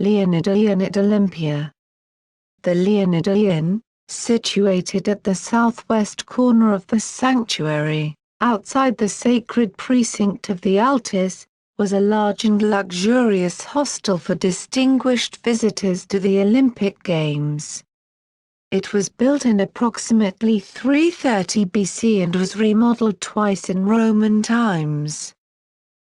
Leonidaeon at Olympia. The Leonidaeon, situated at the southwest corner of the sanctuary, outside the sacred precinct of the Altis, was a large and luxurious hostel for distinguished visitors to the Olympic Games. It was built in approximately 330 BC and was remodeled twice in Roman times.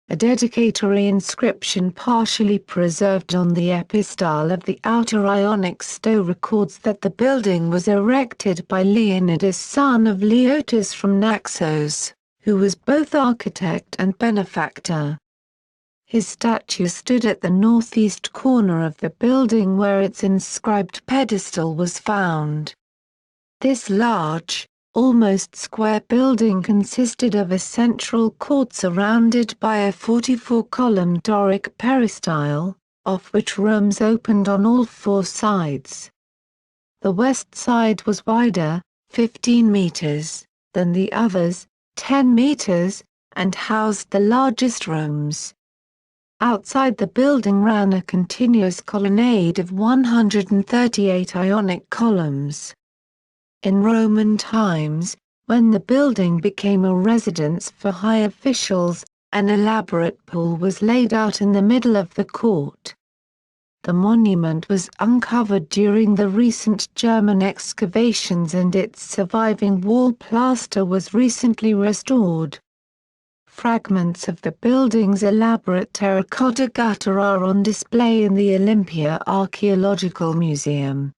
A dedicatory inscription partially preserved on the epistyle of the outer Ionic stele records that the building was erected by Leonidas, son of Leotus from Naxos, who was both architect and benefactor. His statue stood at the northeast corner of the building where its inscribed pedestal was found. This large, almost square building consisted of a central court surrounded by a 44-column Doric peristyle, off which rooms opened on all four sides. The west side was wider, 15 meters, than the others, 10 meters, and housed the largest rooms. Outside the building ran a continuous colonnade of 138 Ionic columns. In Roman times, when the building became a residence for high officials, an elaborate pool was laid out in the middle of the court. The monument was uncovered during the recent German excavations and its surviving wall plaster was recently restored. Fragments of the building's elaborate terracotta gutter are on display in the Olympia Archaeological Museum.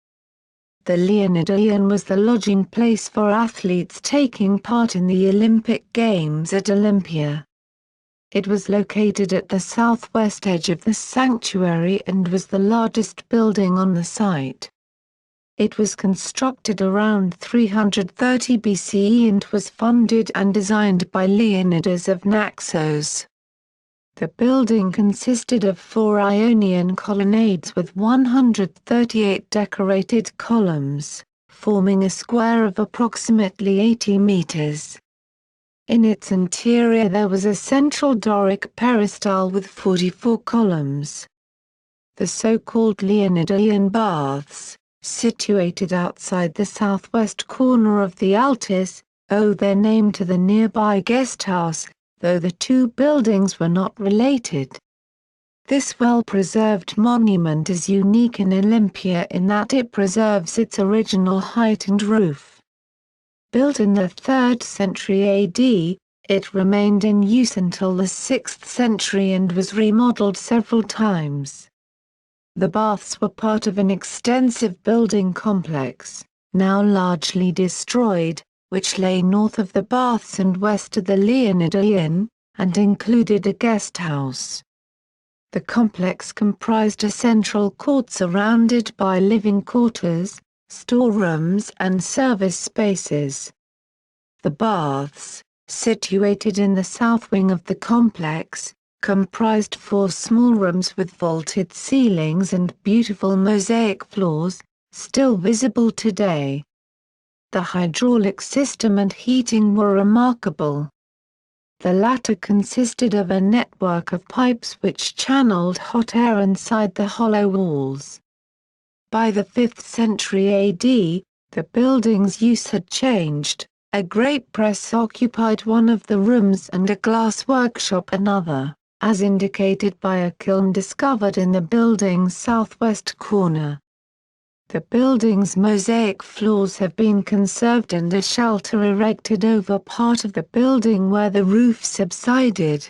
The Leonidaeon was the lodging place for athletes taking part in the Olympic Games at Olympia. It was located at the southwest edge of the sanctuary and was the largest building on the site. It was constructed around 330 BCE and was funded and designed by Leonidas of Naxos. The building consisted of 4 Ionian colonnades with 138 decorated columns, forming a square of approximately 80 meters. In its interior there was a central Doric peristyle with 44 columns. The so-called Leonidaeon baths, situated outside the southwest corner of the Altis, owe their name to the nearby guesthouse, though the two buildings were not related. This well-preserved monument is unique in Olympia in that it preserves its original height and roof. Built in the 3rd century AD, it remained in use until the 6th century and was remodeled several times. The baths were part of an extensive building complex, now largely destroyed, which lay north of the baths and west of the Leonidaeon, and included a guest house. The complex comprised a central court surrounded by living quarters, storerooms and service spaces. The baths, situated in the south wing of the complex, comprised 4 small rooms with vaulted ceilings and beautiful mosaic floors, still visible today. The hydraulic system and heating were remarkable. The latter consisted of a network of pipes which channeled hot air inside the hollow walls. By the 5th century AD, the building's use had changed, a grape press occupied one of the rooms and a glass workshop another, as indicated by a kiln discovered in the building's southwest corner. The building's mosaic floors have been conserved and a shelter erected over part of the building where the roof subsided.